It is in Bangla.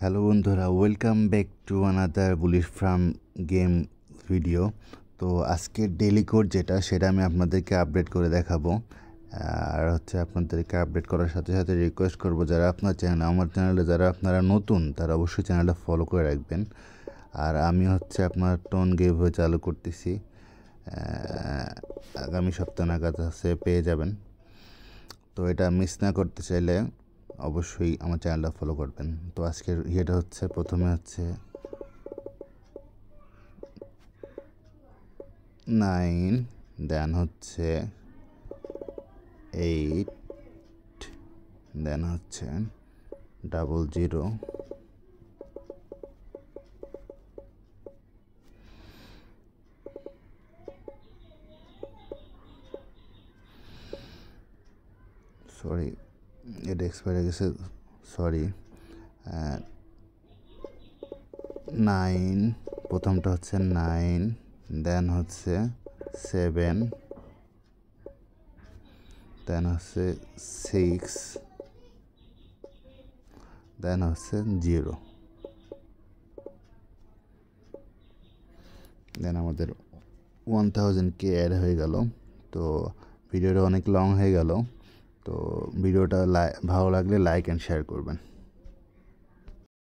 হ্যালো বন্ধুরা, welcome back to another bullish farm game video. তো আজকের ডেইলি কোড সেটা আমি আপনাদেরকে আপডেট করে দেখাবো। আর আপনাদেরকে আপডেট করার সাথে সাথে রিকোয়েস্ট করব, যারা আমার চ্যানেলে যারা আপনারা নতুন, তারা অবশ্যই চ্যানেলটা ফলো করে রাখবেন। আর আমি আপনার টোন গিভওয়ে চালু করতেছি, আগামী সপ্তাহ নাগাদ পেয়ে যাবেন। তো এটা মিস না করতে চাইলে অবশ্যই আমার চ্যানেলটা ফলো করবেন। তো আজকের প্রথমে 9, দেন 8, দেন 00, সরি এটা এক্সপায়ার হয়ে গেছে, সরি। 9, প্রথমটা 9, দেন 7, দেন 6, দেন 0, দেন আমাদের 1000K অ্যাড হয়ে গেল। তো ভিডিওটা অনেক লং হয়ে গেল। তো ভিডিওটা ভালো লাগলে লাইক অ্যান্ড শেয়ার করবেন।